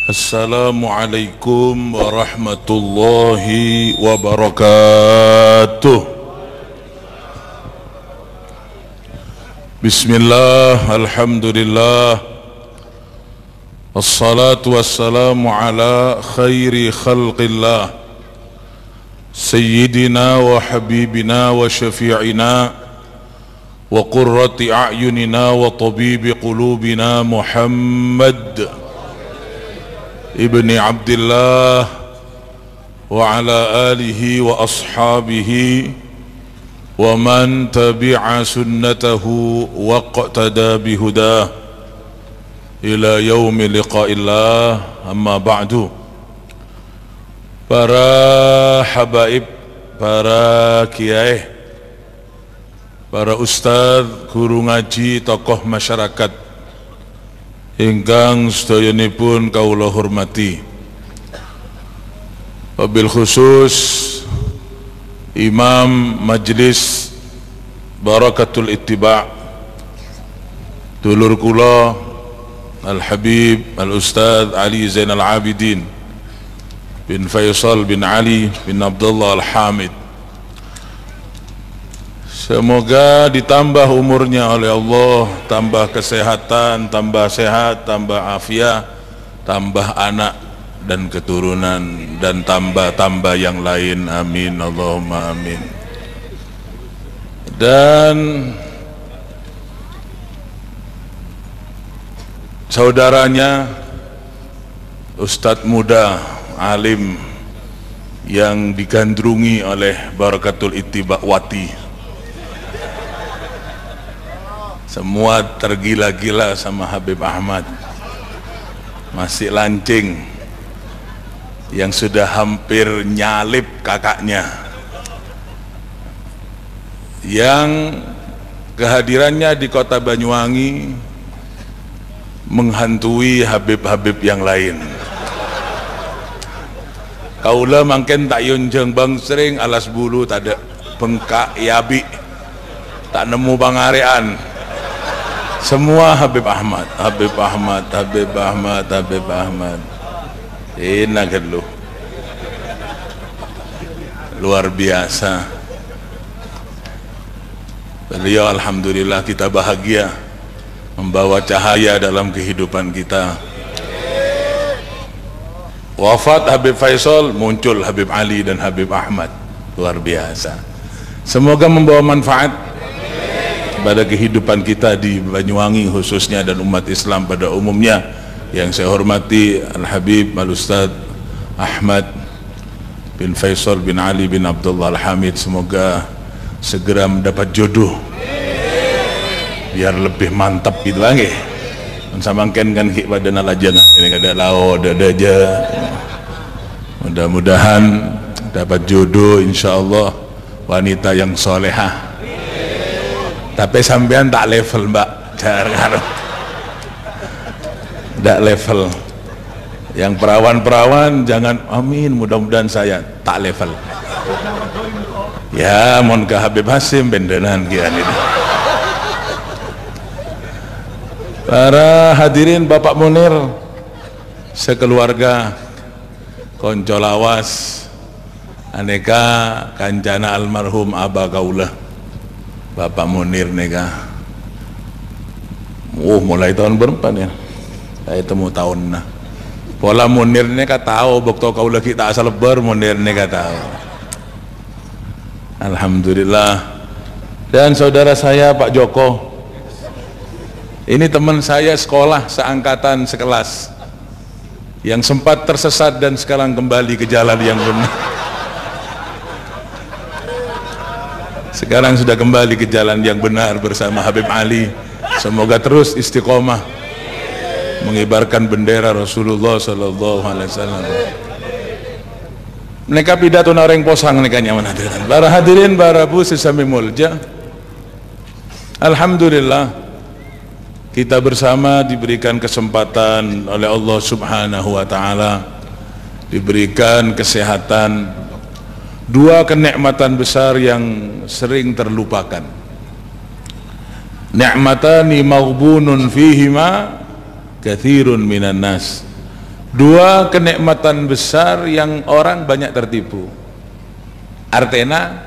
Assalamualaikum warahmatullahi wabarakatuh. Bismillah, alhamdulillah, assalatu wassalamu ala khairi khalqillah, sayyidina wa habibina wa syafi'ina wa qurrati a'yunina wa tabibi qulubina Muhammad ibni Abdillah wa ala alihi wa ashabihi wa man tabi'a sunnatahu wa qtada bihudah ila yaumi liqa'illah. Amma ba'du. Para habaib, para kiai, para ustaz, guru ngaji, tokoh masyarakat ingkang sedayanipun kawula hormati, wabil khusus Imam Majlis Barakatul Ittiba' dulur kula Al-Habib Al-Ustaz Ali Zainal Abidin bin Faisal bin Ali bin Abdullah Al-Hamid. Semoga ditambah umurnya oleh Allah, tambah kesehatan, tambah sehat, tambah afiat, tambah anak dan keturunan, dan tambah yang lain. Amin, Allahumma amin. Dan saudaranya, Ustadz muda, alim, yang digandrungi oleh Barakatul Ittiba' Wati. Semua tergila-gila sama Habib Ahmad, masih lancing, yang sudah hampir nyalip kakaknya, yang kehadirannya di kota Banyuwangi menghantui Habib-Habib yang lain. Kaula mangken tak yunjeng bang sering alas bulu tak ada bengkak yabi, tak nemu bangarean. Semua Habib Ahmad, Habib Ahmad, Habib Ahmad, Habib Ahmad. Enak lu, luar biasa. Beliau alhamdulillah kita bahagia membawa cahaya dalam kehidupan kita. Wafat Habib Faisal, muncul Habib Ali dan Habib Ahmad. Luar biasa. Semoga membawa manfaat pada kehidupan kita di Banyuwangi khususnya, dan umat Islam pada umumnya. Yang saya hormati Al-Habib Al-Ustaz Ahmad bin Faisal bin Ali bin Abdullah Al-Hamid, semoga segera mendapat jodoh biar lebih mantap gitu lagi. Samangken kan pada nalajana ini kada lao dada aja. Mudah-mudahan dapat jodoh insyaallah, wanita yang solehah. Tapi sampean tak level mbak, jangan tak level. Yang perawan-perawan jangan, amin, mudah-mudahan saya tak level. Ya mon ke Habib Hasim bendenan kian itu. Para hadirin, Bapak Munir sekeluarga, konco lawas, aneka kancana almarhum Aba Kaulah Bapak Munir nega, mulai tahun berapa ya? Saya temu tahun nah. Pola Munir nega tahu, bokto kau lagi tak asal ber Munir nega tahu. Alhamdulillah. Dan saudara saya Pak Joko, ini teman saya sekolah seangkatan sekelas, yang sempat tersesat dan sekarang kembali ke jalan yang benar. Sekarang sudah kembali ke jalan yang benar bersama Habib Ali. Semoga terus istiqomah mengibarkan bendera Rasulullah sallallahu alaihi wasallam. Mereka pidato nareng posang mereka nyaman hadirin. Para hadirin, para bu sesami mulja, alhamdulillah kita bersama diberikan kesempatan oleh Allah Subhanahu wa taala, diberikan kesehatan, dua kenikmatan besar yang sering terlupakan. Ni'matani maghbunun fihima kathirun minan nas. Dua kenikmatan besar yang orang banyak tertipu. Artinya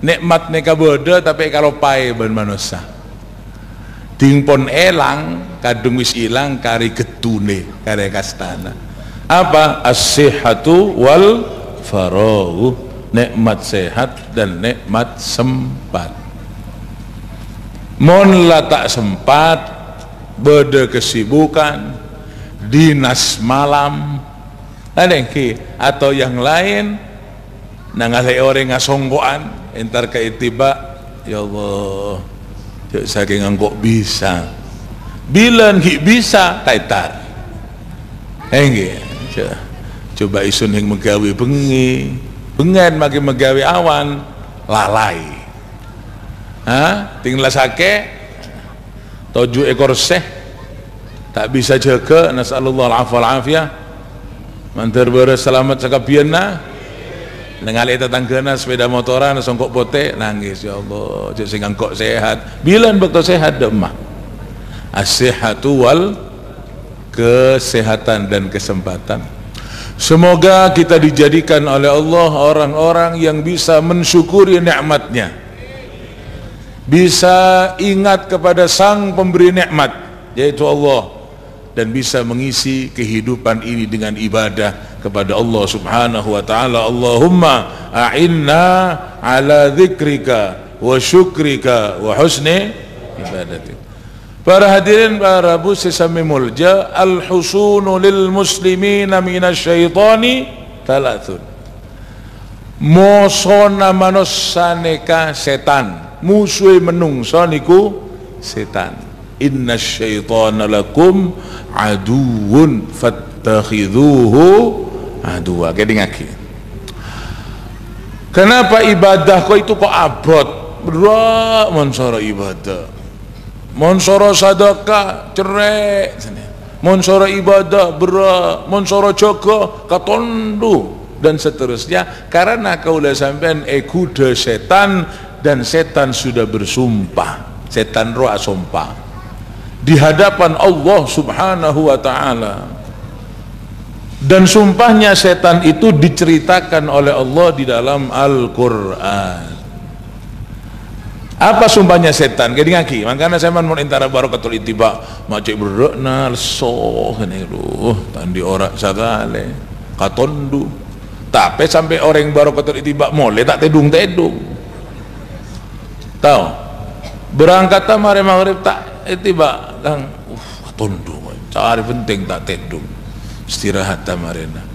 nikmat neka bodoh tapi kalau pai ben manusia. Tingpon elang kadung wis ilang kari getune kari kastana. Apa? As-sihhatu wal faragh. Nikmat sehat dan nikmat sempat. Mon la tak sempat, beda kesibukan, dinas malam, atau yang lain, nangalai orang ngasonggoan, entar ke itiba, ya Allah, saking kok bisa, bilang bisa, kaitar, coba isun yang megawi bengi, bengan magi megawi awan, lalai, tinggal sake, 7 ekor seh, tak bisa jaga, nasallallahu al-afwa al-afiyah, mantar berselamat sakabiana, nengali tetanggana sepeda motoran songkok pote, nangis, ya Allah, sing angkok sehat, bilan bekto sehat demah, as-sihhatu wal kesehatan dan kesempatan. Semoga kita dijadikan oleh Allah orang-orang yang bisa mensyukuri nikmatnya, bisa ingat kepada sang pemberi nikmat yaitu Allah, dan bisa mengisi kehidupan ini dengan ibadah kepada Allah subhanahu wa ta'ala. Allahumma a'inna ala dzikrika wa syukrika wa husni ibadatik. Para hadirin, para bu sesami mulja, al-husunu lil muslimina minasyaitani thalathun. Mosona manusaneka setan, musuh menungso niku setan. Inna syaitana lakum aduun fattakhidhuhu aduwa. Kedingaki. Kenapa ibadah kok itu kok abot? Berat monsoro ibadah. Monsoro sadaqah cerai, monsoro ibadah berat, monsoro jaga katondu dan seterusnya, karena kaulah sampean kuda setan, dan setan sudah bersumpah, setan roh sumpah di hadapan Allah subhanahu wa ta'ala, dan sumpahnya setan itu diceritakan oleh Allah di dalam Al-Quran. Apa sumpahnya setan? Kedingaki. Makanya saya mau intara barakatul itiba, macam berrekna lesoh ini lu, tandi orang sagale, katondu. Tapi sampai orang barakatul itiba mulai tak tedung. Tahu? Berangkat mari maghrib tak itiba kang, katondu. Cari penting tak tedung. Istirahat tamarena.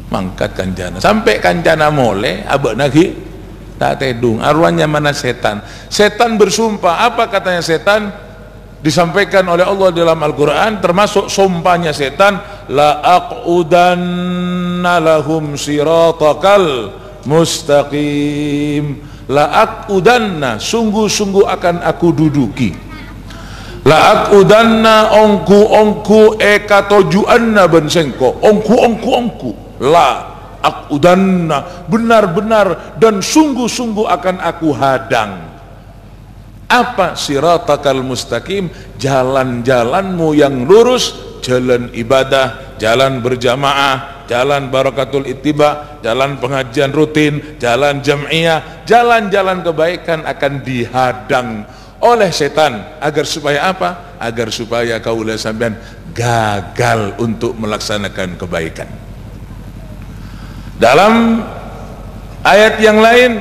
Mangkat kanjana. Sampai kanjana mulai abak lagi. Tak tedung, arwahnya mana setan. Setan bersumpah. Apa katanya setan? Disampaikan oleh Allah dalam Al-Quran, termasuk sumpahnya setan, la aqudanna lahum siratakal mustaqim. La aqudanna, sungguh-sungguh akan aku duduki. La aqudanna ongku eka tojuanna bensengko, ongku la aqudanna, benar-benar dan sungguh-sungguh akan aku hadang. Apa? Siratakal mustaqim, jalan-jalanmu yang lurus, jalan ibadah, jalan berjamaah, jalan barakatul ittiba, jalan pengajian rutin, jalan jam'iyah, jalan-jalan kebaikan akan dihadang oleh setan. Agar supaya apa? Agar supaya kaulah sampean gagal untuk melaksanakan kebaikan. Dalam ayat yang lain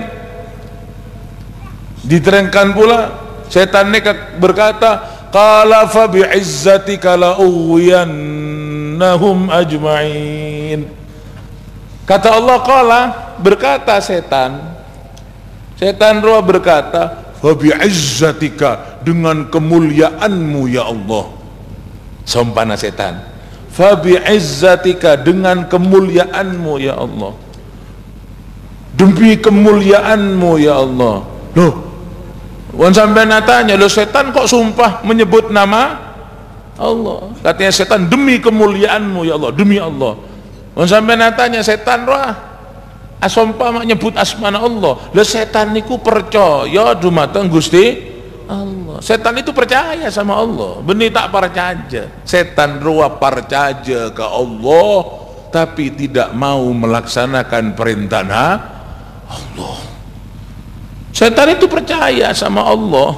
diterangkan pula, setan berkata, qala fa bi'izzatika la ughwiyannahum ajma'in. Kata Allah, qala, berkata setan roh berkata, fa bi'izzatika, dengan kemuliaanmu ya Allah. Sompana setan, fa bi'izzatika, dengan kemuliaanmu ya Allah, demi kemuliaanmu ya Allah. Loh, wan sampai natanya, loh setan kok sumpah menyebut nama Allah? Katanya setan, demi kemuliaanmu ya Allah, demi Allah. Wan sampai natanya, setan roh sumpah menyebut asmana Allah. Loh setan niku percaya dumateng Gusti Allah. Setan itu percaya sama Allah, benih tak percaya. Setan roh percaya ke Allah, tapi tidak mau melaksanakan perintah Allah. Setan itu percaya sama Allah,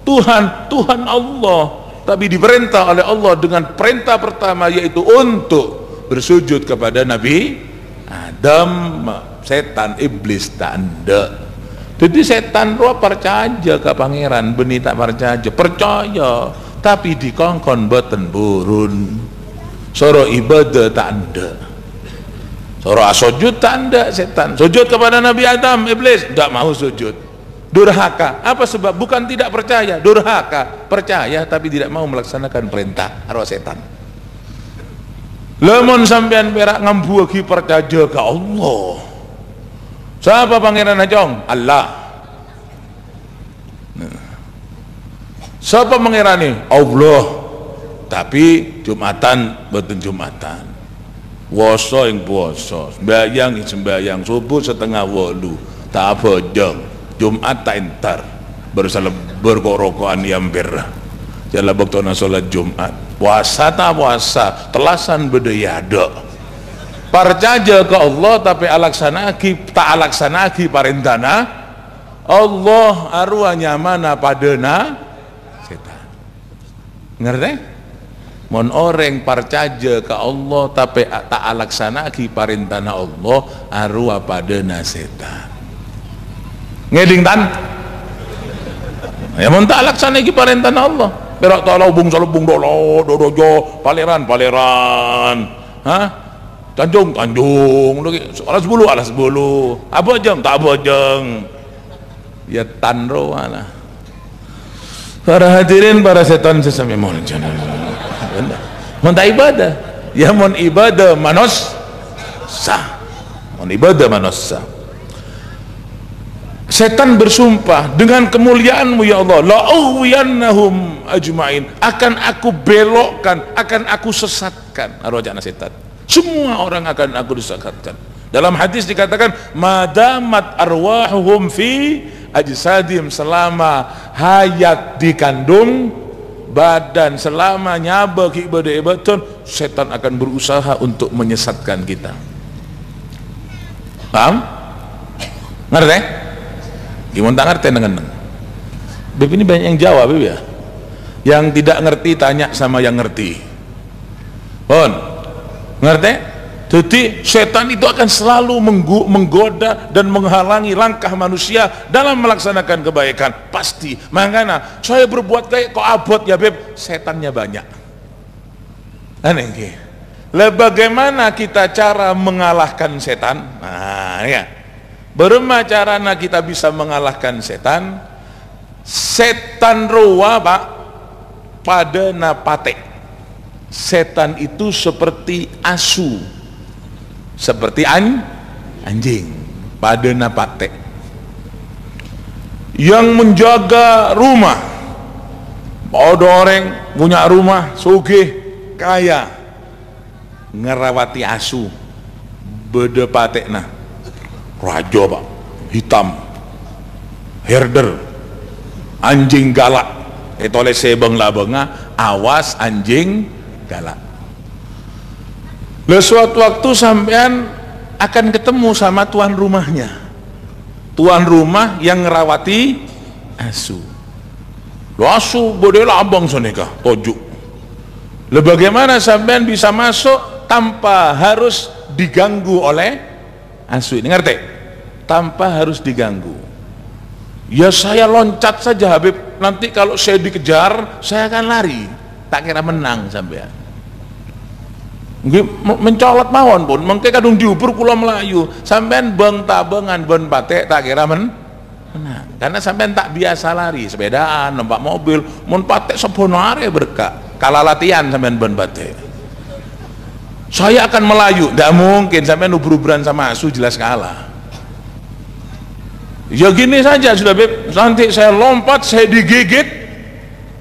Tuhan Allah, tapi diperintah oleh Allah dengan perintah pertama, yaitu untuk bersujud kepada Nabi Adam. Setan, iblis tak ada. Jadi setan roh percaya ke pangeran, beni tak percaya, tapi dikongkon boten burun. Soro ibadah tak ada, soro sujud tak ada. Setan sujud kepada Nabi Adam, iblis tidak mau sujud, durhaka. Apa sebab? Bukan tidak percaya, durhaka. Percaya tapi tidak mau melaksanakan perintah arwah setan. Lemon sampean perak ngambuagi percaya ke Allah. Siapa pangeran Ajong? Allah. Siapa pangeran? Allah. Tapi Jumatan boten Jumatan, puasa yang puasa, sembahyang yang sembahyang, subuh 7:30 tak bojong, Jumat tak entar berkorokoan yampir jalan baktona sholat Jumat, puasa tak puasa, telasan bedaya dok. Percaya ke Allah tapi tak alaksanaki parentana Allah, arwahnya mana padana setan. Ngerti? Mon orang percaya ke Allah tapi tak alaksanaki parentana Allah, arwah padana setan. Ngeding tan? Ya mon tak alaksanaki parentana Allah, perak talau bung salubung dolo dodojo paleran, hah? Tanjung, alas bulu, apa jeng, tak apa jeng, ya tanro lah. Para hadirin, para setan sesama mohon jangan, mohon tak ibadah, ya mohon ibadah manos sah, mohon ibadah manos sah. Setan bersumpah dengan kemuliaanmu ya Allah, la'uwiyannahum ajma'in, akan aku belokkan, akan aku sesatkan arwahana setan. Semua orang akan aku disesatkan. Dalam hadis dikatakan, madamat arwahuhum fi ajsadim, selama hayat dikandung badan, selama nyaba ibadah setan akan berusaha untuk menyesatkan kita. Paham? Ngerti? Gimana tak ngerti dengan Beb ini banyak yang jawab ya. Yang tidak ngerti tanya sama yang ngerti. Ngerti? Jadi setan itu akan selalu menggoda dan menghalangi langkah manusia dalam melaksanakan kebaikan. Pasti. Makanya saya berbuat kayak kok abot ya beb, setannya banyak. Aneh. Bagaimana kita cara mengalahkan setan? Nah ya, bagaimana caranya kita bisa mengalahkan setan? Setan roa pak pada napate. Setan itu seperti asu, seperti anjing pada napate yang menjaga rumah. Ada orang punya rumah sugih kaya, ngerawati asu beda patekna raja pak, hitam, herder, anjing galak, etole sebeng labenga, awas anjing galak. Suatu waktu sampean akan ketemu sama tuan rumahnya, tuan rumah yang ngerawati asu. Asu bodela abang soneka tojuk. Bagaimana sampean bisa masuk tanpa harus diganggu oleh asu ini? Ngerti? Tanpa harus diganggu. Ya saya loncat saja Habib, nanti kalau saya dikejar saya akan lari, tak kira menang sampean. Mencolot mawon pun mengke kadung diuber kula Melayu sampean beng tabengan ben patek tak kira menang, karena sampean tak biasa lari, sepedaan, numpak mobil, mun patek sebono are berkah. Kalah latihan sampean ben patek. Saya akan Melayu, tidak mungkin sampean ubur-uburan sama asu, jelas kalah. Ya gini saja sudah beb, nanti saya lompat, saya digigit,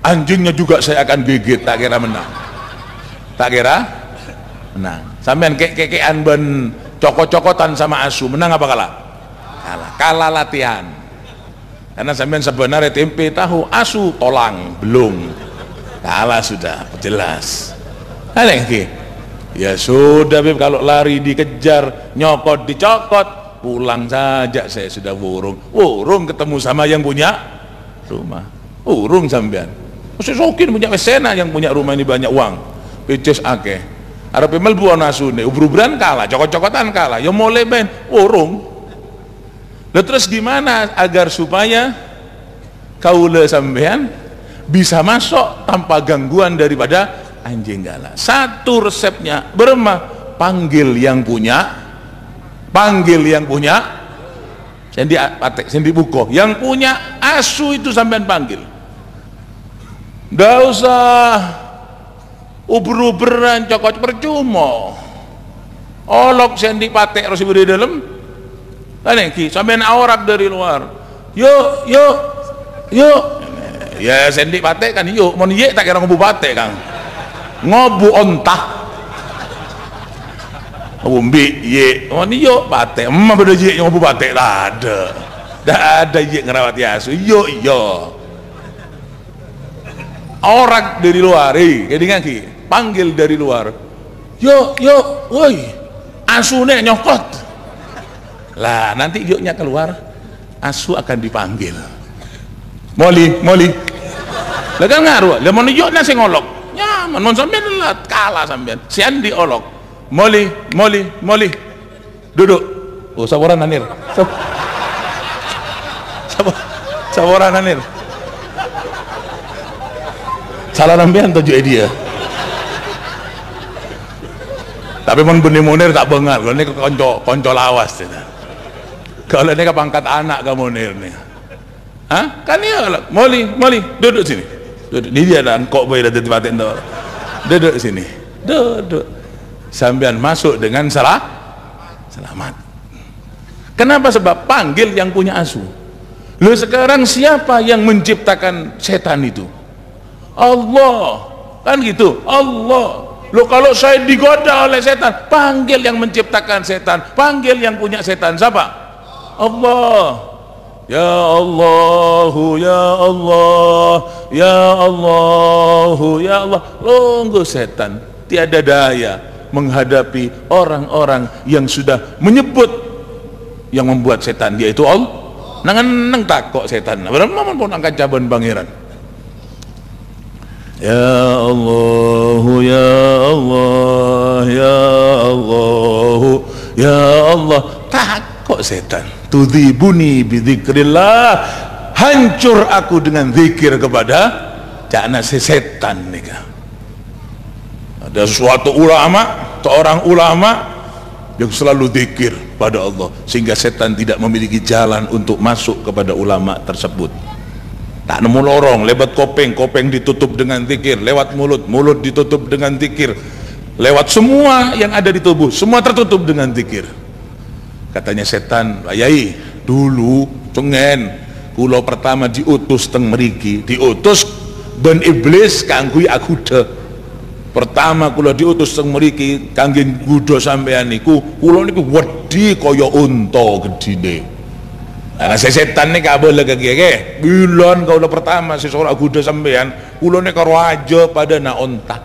anjingnya juga saya akan gigit, tak kira menang. Tak kira menang. Sampean kekean ben cokot-cokotan sama asu, menang apa kalah? Kalah latihan. Karena sampean sebenarnya tempe tahu, asu tolang belum, kalah sudah jelas. Aneh. Ya sudah Beb, kalau lari dikejar, nyokot dicokot, pulang saja. Saya sudah urung ketemu sama yang punya rumah, urung sampean. Saya sokin punya mesena yang punya rumah ini banyak uang, peces akeh. Arep mlebu ana asune, ubur-uburan kalah, cokot-cokotan kalah, ya mulai ben urung. Lah terus gimana agar supaya kaula sampean bisa masuk tanpa gangguan daripada anjing galak? Satu resepnya panggil yang punya, sendi patek, sendi buko, yang punya asu itu sampean panggil. Nggak usah uber-uberan cokot percuma. Olok sendi patek harus di dalam. Kan iki sampean aurak dari luar. Yuk. Ya sendi patek kan yuk, mon ye tak kira ngobu patek Kang. Ngobu ontah. Umbi ye, mon yo patek. Beda ye ngobu patek lah ada. Dah ada ye ngerawat asu. Yo. Orang dari luar, kedengan ki, panggil dari luar. Yo, woi, asune nyokot. Lah nanti yuknya keluar, asu akan dipanggil. Moli. Lah kan ngaruh. Lah mon yuknya sing ngolok. Nyaman, mon sampean lah kalah sampean. Sian diolok. Moli. Duduk. Oh, sabaran Anir. Sabaran Anir. Salah sampean tujuh dia. Tapi mon benih Munir tak bengal. Kalau ini konco lawas. Kalau ini pangkat anak kamu Munir nih. Hah? Kan ya, Moli, duduk sini. Duduk. Ini dia dan kok boleh ada tempat itu. Duduk sini. Duduk. Sampean masuk dengan selamat. Kenapa? Sebab panggil yang punya asu. Lu sekarang siapa yang menciptakan setan itu? Allah. Kan gitu. Allah. Lo kalau saya digoda oleh setan, panggil yang menciptakan setan, panggil yang punya setan. Siapa? Allah. Ya Allahu, ya Allah, ya Allahu, ya Allah. Longgo setan tiada daya menghadapi orang-orang yang sudah menyebut yang membuat setan, dia itu Allah. Nang takok setan. Berapa pun angkat caban pangeran. Ya Allah, ya Allah, ya Allah, ya Allah. Takok setan. Tudhibuni bidzikrillah, hancur aku dengan zikir kepada cakna setan nika. Ada suatu seorang ulama yang selalu zikir pada Allah sehingga setan tidak memiliki jalan untuk masuk kepada ulama tersebut. Tak nemu lorong, lewat kopeng ditutup dengan zikir, lewat mulut ditutup dengan zikir, lewat semua yang ada di tubuh, semua tertutup dengan zikir. Katanya setan, Yai, dulu cengen kula pertama diutus teng mriki, diutus ben iblis kanggo aku de. Pertama kula diutus teng mriki kangge nggodha sampean niku, kula niku wedi kaya unta gedine. Nah, setan nih kabel lagi gege, bulan kau pertama seseorang kuda sampean, kulo nih karo aja pada na ontak.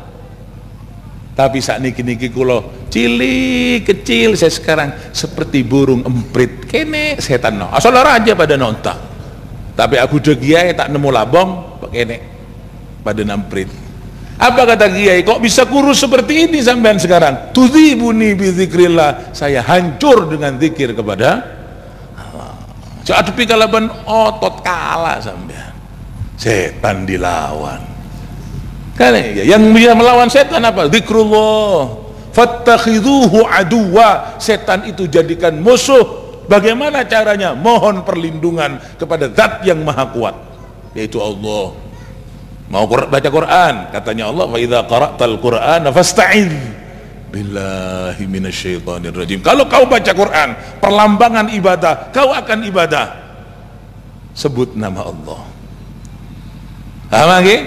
Tapi saat niki kulo cilik kecil, saya sekarang seperti burung emprit, kene setan no. Asal aja pada nontak. Tapi aku udah kiai tak nemu labong, kene pada namprit. Apa kata kiai? Kok bisa kurus seperti ini sampean sekarang? Tudhibuni bidzikrillah, saya hancur dengan zikir kepada adepi kalaban otot kalah sampean. Setan dilawan. Kan ya, yang bisa melawan setan apa? Zikrullah. Fattakhidhuhu aduwa. Setan itu jadikan musuh. Bagaimana caranya? Mohon perlindungan kepada zat yang maha kuat, yaitu Allah. Mau baca Quran, katanya Allah, wa idza qara'tal qur'ana fasta'idz billahi minasyaitonir rajim. Kalau kau baca Quran, perlambangan ibadah, kau akan ibadah, sebut nama Allah. Paham lagi?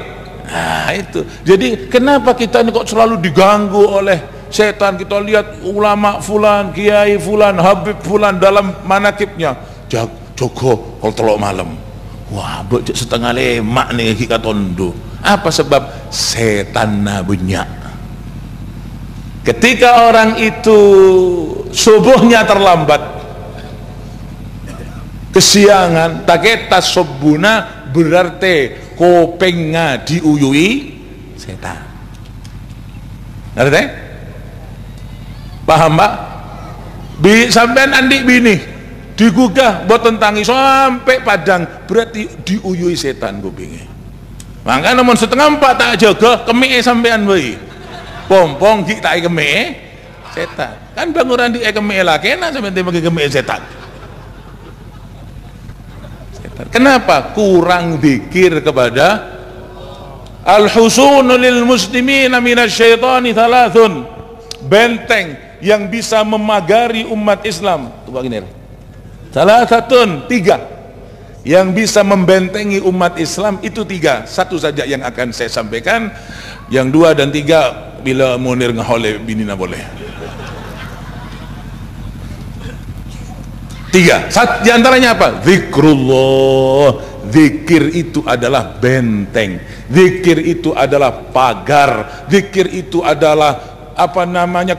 Nah itu. Jadi kenapa kita ini kok selalu diganggu oleh setan? Kita lihat ulama fulan, kiai fulan, habib fulan dalam manakibnya, jogo kalau telok malam, wah bocok setengah lemak nih kita tondo. Apa sebab? Setan nabunya. Ketika orang itu subuhnya terlambat, kesiangan, taketa sobuna, berarti kopengnya diuyui setan. Ngerti? Paham Pak? Sampean andik bini digugah buat tentangi sampai padang, berarti diuyui setan kupingnya. Maka namun setengah 4 tak jaga kemik sampean bayi pompong gik tak kemik setan kan bangunan di kemik lah kena sampean pakai kemik setan. Kenapa? Kurang zikir kepada al-husunu lil muslimin minasyaitani thalathun, benteng yang bisa memagari umat Islam salah satu 3 yang bisa membentengi umat Islam itu 3. Satu saja yang akan saya sampaikan, yang 2 dan 3 bila Munir ngahole binina boleh. 3 di antaranya apa? Zikrullah. Zikir itu adalah benteng, zikir itu adalah pagar, zikir itu adalah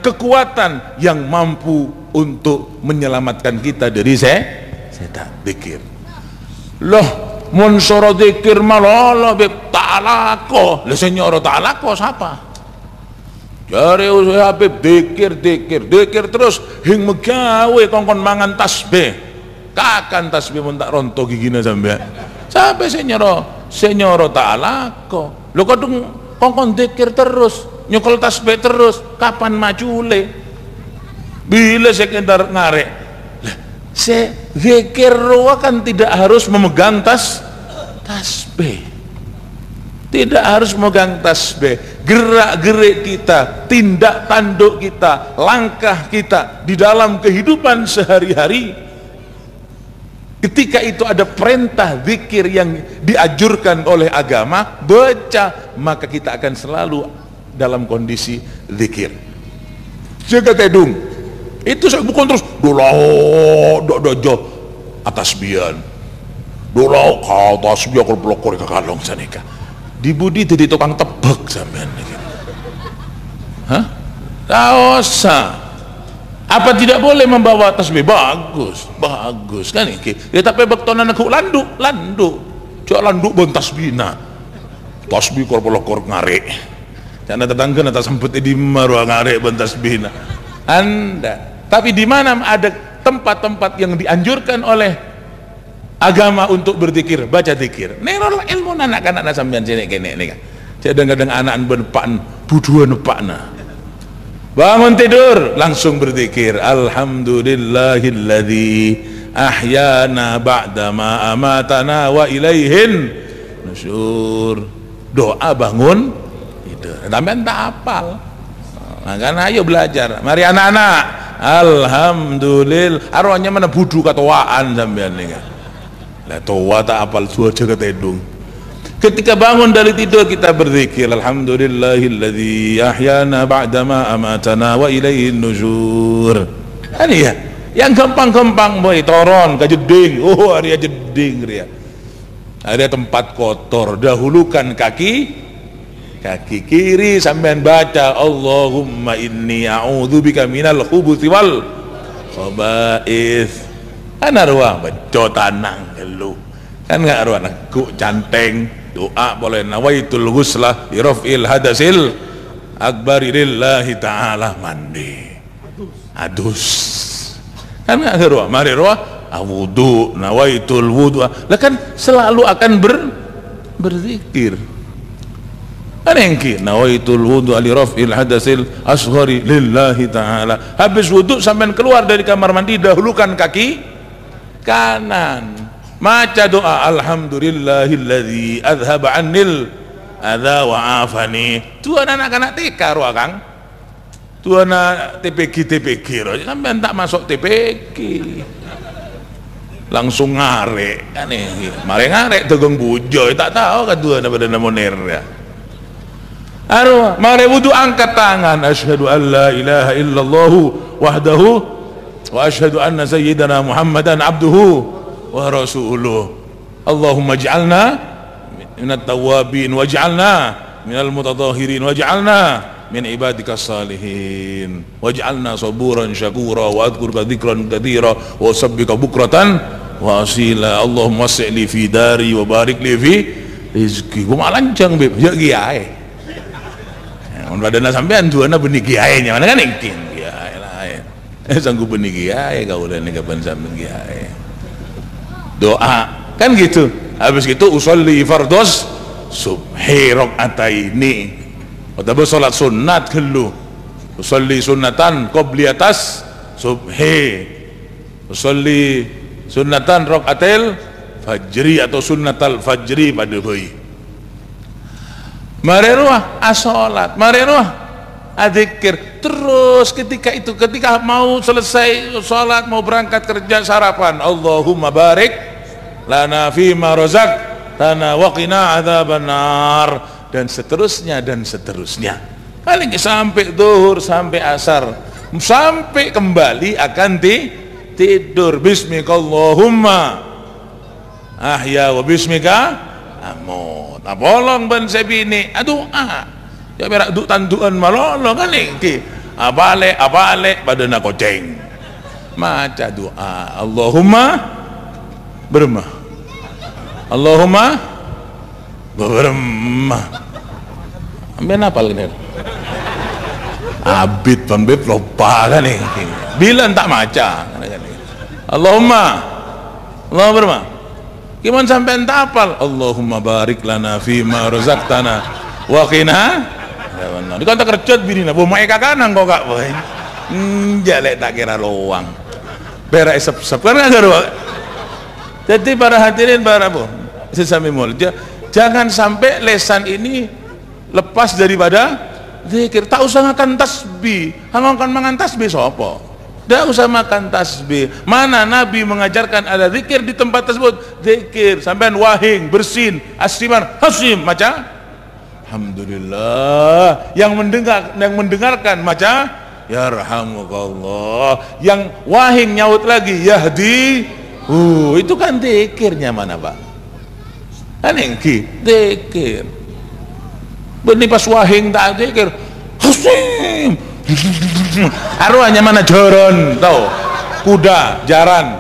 kekuatan yang mampu untuk menyelamatkan kita dari setan. Zikir loh, mun soro zikir malah beb ta'alako lah senyoro ta'alako siapa? Jari usaha Habib dikir terus hing megawe kongkon mangan tasbih. Kakan tasbih mun tak ronto gigina sampai senyoro ta'alako. Lho kadung kongkon dikir terus, nyokol tasbih terus, kapan majule? Bila sekedar ngarek. Zikir kan tidak harus memegang tasbih, tidak harus memegang tasbih. Gerak-gerik kita, tindak tanduk kita, langkah kita di dalam kehidupan sehari-hari, ketika itu ada perintah zikir yang dianjurkan oleh agama, baca, maka kita akan selalu dalam kondisi zikir. Jaga tedung itu saya bukan terus dojo atas bian dolau kau atas bian kalau pelokor ke kalong sanika dibudi jadi tukang tebak sampean hah? Tak usah. Apa tidak boleh membawa tasbih? Bagus kan iki ya, tapi bektonan aku landuk cok landuk bon tasbihna tasbih kalau pelokor ngarek karena tetangga nata sempet di marwa ngarek bon tasbihna Anda. Tapi di mana ada tempat-tempat yang dianjurkan oleh agama untuk berzikir, baca zikir. Nerol ilmu anak-anak sampean sini kene nih kan. Kadang-kadang anak benepan buduan nepakna. Bangun tidur langsung berzikir. Alhamdulillahilladzi ahyana ba'da ma amatana wa ilaihin nusyur. Doa bangun tidur. Sampean tak hafal. Makanya ayo belajar. Mari anak-anak. Alhamdulillah. Arwahnya mana budu katuaan sampean nih kan. Lah toa tak apal suaja ketedung. Ketika bangun dari tidur kita berzikir. Alhamdulillahilladzi ahyana ba'da ma amatana wa ilaihin nusyur. Kan ya. Yang gampang-gampang boy toron ka jeding. Oh, area jeding ria. Ada tempat kotor, dahulukan kaki kiri, sampean baca Allahumma inni a'udzubika minal khubuthi wal khaba'ith. Kan arwah bejo tanang lu kan nggak arwah ku canteng doa boleh nawaitul ghuslah li raf'il hadasil akbari lillahi ta'ala mandi adus kan nggak arwah mari arwah wudu nawaitul wudu lah kan selalu akan berzikir. Anengki nawaitul wudu li raf'il hadasil asghari lillahi ta'ala. Habis wudu sampai keluar dari kamar mandi dahulukan kaki kanan, maca doa alhamdulillahilladzi adhaba annil adza wa afani. Tuan anak-anak TK roa Kang, tuan TPG roa sampai tak masuk TPG langsung ngarek kan ini mare ngarek tegang bujoy tak tahu kan tuan pada namoner ya. Arwah, mari wudu angkat tangan. Asyhadu an la ilaha illallah wahdahu wa asyhadu anna sayyidana Muhammadan abduhu wa rasuluh. Allahumma ij'alna minat tawabin waj'alna minal mutatahhirin waj'alna min ibadika salihin waj'alna saburan syakura wa adhkurka dzikran katsira wa sabbika bukratan wa asila. Allahumma wasi' fi dari wa barik li fi rizqi. Ku malancang beb ya kiai. Mun badana sampean tuana benih kiai nya mana kan engkin kiai lain. Sanggup benih kiai kaulan kapan sampean kiai. Doa kan gitu. Habis gitu usolli fardhos subhi rakaataini. Atau salat sunat kelu usolli sunnatan qobliyatas subhi usolli sunnatan rakaatil fajri atau sunnatal fajri pada bayi mareruah asolat mareruah adzikir terus. Ketika mau selesai sholat mau berangkat kerja sarapan Allahumma barik lana fima razaqtana wa qina adzabannar dan seterusnya paling sampai zuhur sampai asar sampai kembali akan tidur. Bismikallahumma ahya wa bismika amut. Nah bolong ban sebini doa ya berak duk tanduan malolo kan iki abale badana koceng maca doa Allahumma bermah Allahumma bermah ambil apa lagi abid pembeb lupa kan nih bila tak maca Allahumma bermah gimana sampai tak apal Allahumma barik lana fima razaqtana wa qina di kota kerjot binina bu mae kakanang kok gak boy jalek tak kira loang berak sep kan enggak garu. Jadi para hadirin para bu sesami mulja jangan sampai lesan ini lepas daripada zikir. Tak usah makan tasbih, hangokan mangan tasbih sopo. Tak usah makan tasbih. Mana Nabi mengajarkan ada zikir di tempat tersebut? Zikir sampean wahing, bersin, asiman, hasim maca alhamdulillah. Yang mendengarkan maca yarhamukallah. Yang wahing nyaut lagi yahdi. Itu kan zikirnya mana Pak? Anengki zikir benih pas wahing tak zikir hasim arwahnya mana joron tahu kuda jaran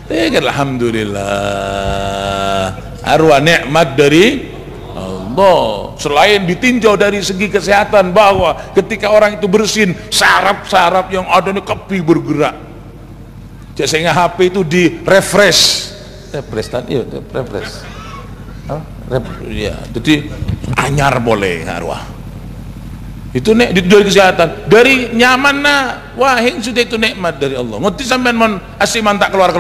zikir alhamdulillah arwah nikmat dari Allah. Selain ditinjau dari segi kesehatan bahwa ketika orang itu bersin saraf-saraf yang ada ini kepi bergerak sehingga HP itu di refresh ya, jadi anyar boleh arwah itu nek dari kesehatan dari nyaman nah wahing sudah itu nikmat dari Allah. Ngerti sampean mon asiman tak keluar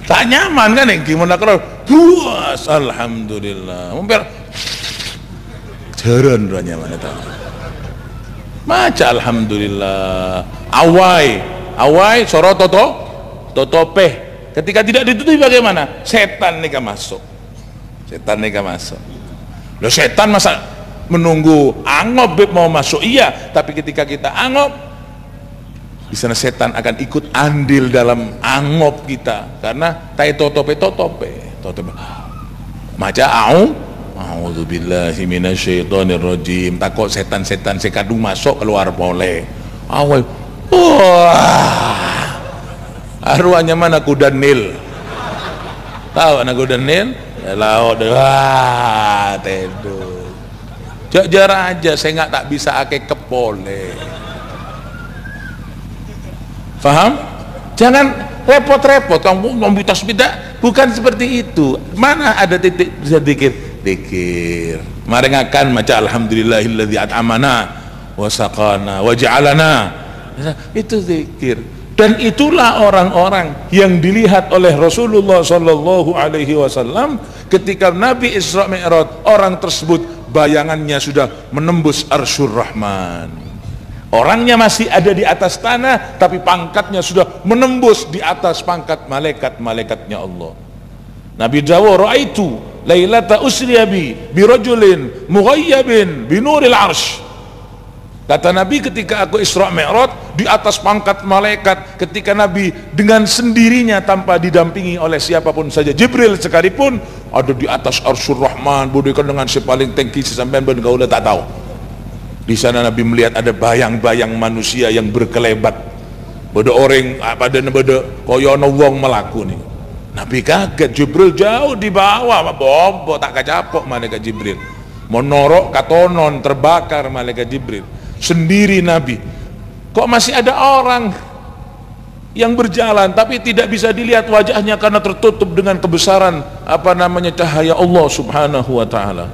tak nyaman kan yang gimana keluar puas alhamdulillah mumpir jaran ra nyaman eta maca alhamdulillah awai soro totopeh ketika tidak ditutupi bagaimana setan nih masuk loh setan masa menunggu angop mau masuk iya tapi ketika kita angop di sana setan akan ikut andil dalam angop kita karena tai totope maca a'udzubillahi minasyaitonirrajim takut setan-setan sekadung masuk keluar boleh awal arwahnya mana kuda Nil tahu anak kuda Nil laut teduh jajar aja saya nggak tak bisa ake kepole paham jangan repot-repot kamu mau tasbih bukan seperti itu. Mana ada titik bisa dikir marengakan maca alhamdulillahilladzi at'amana wa saqana wa ja'alana itu zikir. Dan itulah orang-orang yang dilihat oleh Rasulullah sallallahu alaihi wasallam ketika Nabi Isra Mi'raj. Orang tersebut bayangannya sudah menembus Arsyur Rahman. Orangnya masih ada di atas tanah, tapi pangkatnya sudah menembus di atas pangkat malaikat-malaikatnya Allah. Nabi Dawud ra'aitu lailata usriya bi rajulin mughayyabin bi nuril arsh. Kata Nabi, ketika aku Isra Mi'raj di atas pangkat malaikat, ketika Nabi dengan sendirinya tanpa didampingi oleh siapapun saja, Jibril sekalipun, ada di atas Arsyur Rahman, budikan dengan sepaling tinggi sesampean ben kaula tak tahu. Di sana Nabi melihat ada bayang-bayang manusia yang berkelebat, pada orang pada koyo ana wong melaku nih. Nabi kaget, Jibril jauh di bawah, bobo tak kacapok malaikat Jibril. Monorok katonon terbakar malaikat Jibril. Sendiri Nabi, kok masih ada orang yang berjalan tapi tidak bisa dilihat wajahnya karena tertutup dengan kebesaran cahaya Allah subhanahu wa ta'ala.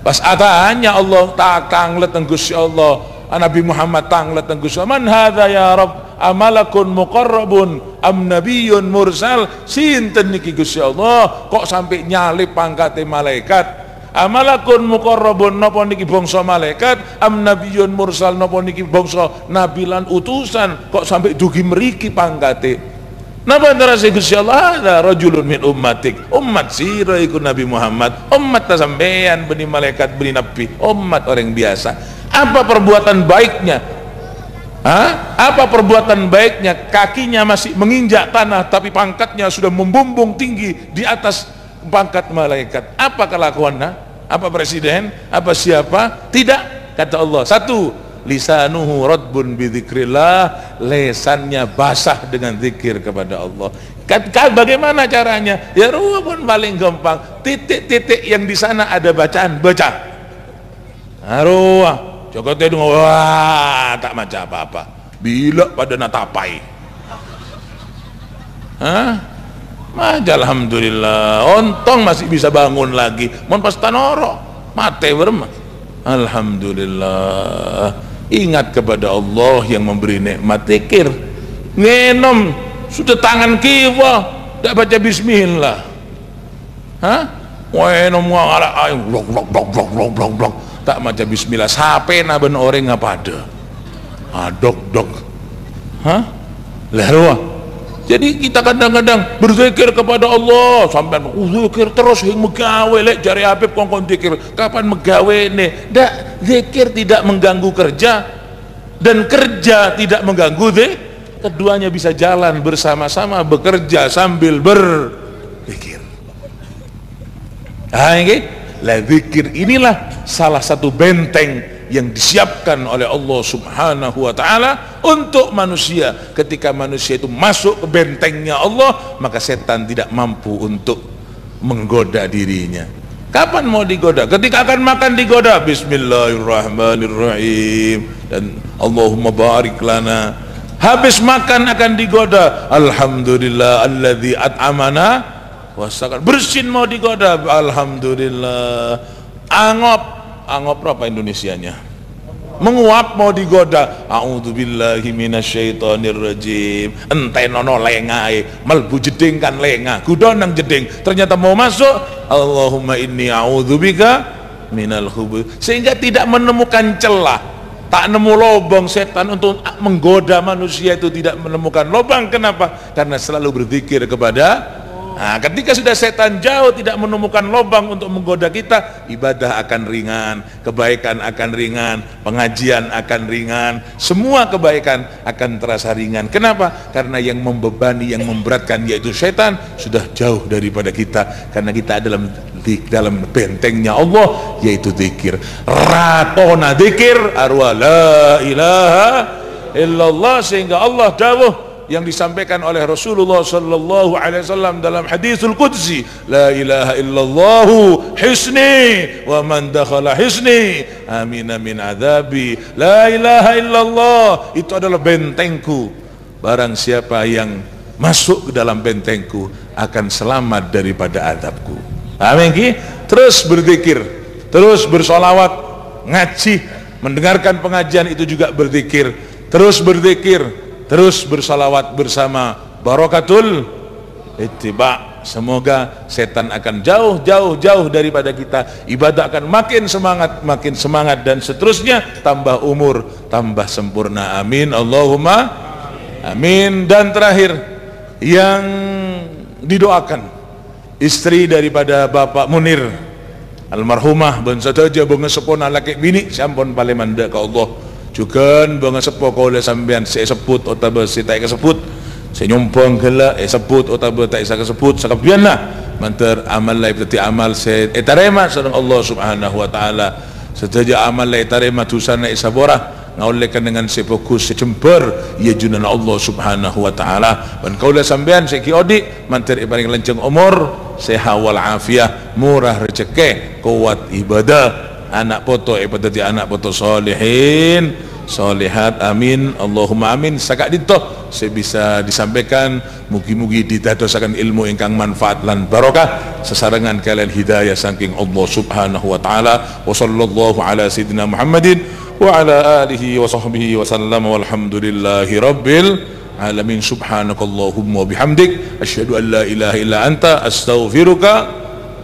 Pas atanya Allah takang leteng Gusti Allah, Nabi Muhammad tang leteng Gusti Allah, man hadza ya Rabb, amalakun muqarrabun am nabiyyun mursal, sinten niki Gusti Allah kok sampai nyalip pangkate malaikat? Amalakun muqarrabun napa niki bangsa malaikat, am nabiyyun mursal napa niki bangsa nabi lan utusan, kok sampai dugi mriki pangkate? Napa antara Gusti Allah, ada rajulun min ummatik, umat sira iku Nabi Muhammad, umat ta sampean beni malaikat beni nabi, umat orang biasa. Apa perbuatan baiknya? Apa perbuatan baiknya? Kakinya masih menginjak tanah tapi pangkatnya sudah membumbung tinggi di atas pangkat malaikat. Apa kelakuannya? Apa presiden? Apa siapa? Tidak, kata Allah. Satu, lisanuhu radbun bidzikrillah, lesannya basah dengan zikir kepada Allah. Bagaimana caranya? Ya pun paling gampang, titik-titik yang di sana ada bacaan, baca. Ruah, Jokote dengar, wah tak maca apa-apa. Bila pada natapai. Alhamdulillah, ontong masih bisa bangun lagi. Mon pas tanoro mate berma. Alhamdulillah, ingat kepada Allah yang memberi nikmat zikir. Ngenom sudah tangan kiwa tidak baca bismillah. Ngenom ngala ayo blok tak baca bismillah. Sape na ben orang ngapa ada. Dok. Lah jadi kita kadang-kadang berzikir kepada Allah sampai zikir terus hing megawe lek jari Habib kongkon zikir. Kapan megawe nih? Ndak, zikir tidak mengganggu kerja dan kerja tidak mengganggu zikir. Keduanya bisa jalan bersama-sama, bekerja sambil berzikir. Ini lah, zikir inilah salah satu benteng yang disiapkan oleh Allah subhanahu wa ta'ala untuk manusia. Ketika manusia itu masuk ke bentengnya Allah, maka setan tidak mampu untuk menggoda dirinya. Kapan mau digoda? Ketika akan makan digoda, bismillahirrahmanirrahim, dan Allahumma barik lana. Habis makan akan digoda, alhamdulillah alladzi at'amana wasaqana. Bersin mau digoda, alhamdulillah. Angop apa Indonesianya? Menguap mau digoda, a'udzubillahi minasyaitonirrajim. Entenono lengae, melbu jeding kan lenga, gudonang jeding, ternyata mau masuk, Allahumma inni a'udzubika minal khubuth. Sehingga tidak menemukan celah, tak nemu lubang setan untuk menggoda manusia, itu tidak menemukan lubang. Kenapa? Karena selalu berzikir kepada. Nah, ketika sudah setan jauh, tidak menemukan lubang untuk menggoda kita, ibadah akan ringan, kebaikan akan ringan, pengajian akan ringan, semua kebaikan akan terasa ringan. Kenapa? Karena yang membebani, yang memberatkan yaitu setan sudah jauh daripada kita, karena kita dalam bentengnya Allah yaitu zikir. Ratona zikir arwa la ilaha illallah, sehingga Allah dawuh yang disampaikan oleh Rasulullah sallallahu alaihi wasallam dalam hadisul qudsi, la ilaha illallah hisni wa man dakhala hisni amina min adzabi. La ilaha illallah itu adalah bentengku, barang siapa yang masuk ke dalam bentengku akan selamat daripada azabku. Amin. Terus berzikir, terus bersolawat, ngaji, mendengarkan pengajian itu juga berzikir, terus berzikir, terus bersalawat bersama, barakatul ittiba. Semoga setan akan jauh daripada kita, ibadah akan makin semangat dan seterusnya, tambah umur, tambah sempurna. Amin, Allahumma amin. Dan terakhir yang didoakan, istri daripada Bapak Munir almarhumah ben saja bunga sepona laki bini sampun paling manda ka Allah juga bunga sepo ka oleh sampean saya sebut atau saya tak sebut saya nyumpang gela sebut atau tak saya sebut sakabian lah mantar amal lai berarti amal saya etarema sareng Allah subhanahu wa ta'ala setaja amal lai etarema tusana isaborah ngaulekan dengan sefokus secemper ia junan Allah subhanahu wa ta'ala dan kaulah sampean seki odi mantar paling lenceng umur sehat wal afiah murah rezeki kuat ibadah anak poto ibadah di anak poto solihin solihat amin Allahumma amin sakak dito saya bisa disampaikan mugi-mugi ditadosakan ilmu ingkang manfaat lan barokah sesarengan kalian hidayah saking Allah subhanahu wa ta'ala wa sallallahu ala sayyidina Muhammadin wa ala alihi wa sahbihi wa sallam walhamdulillahi rabbil alamin subhanakallahumma bihamdik asyhadu an la ilaha illa anta astaghfiruka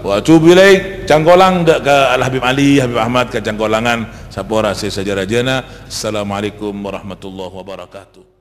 wa atubu ilaik cangkolang dak ke Al Habib Ali Habib Ahmad ke cangkolangan sapora sejarah jana. Assalamualaikum warahmatullahi wabarakatuh.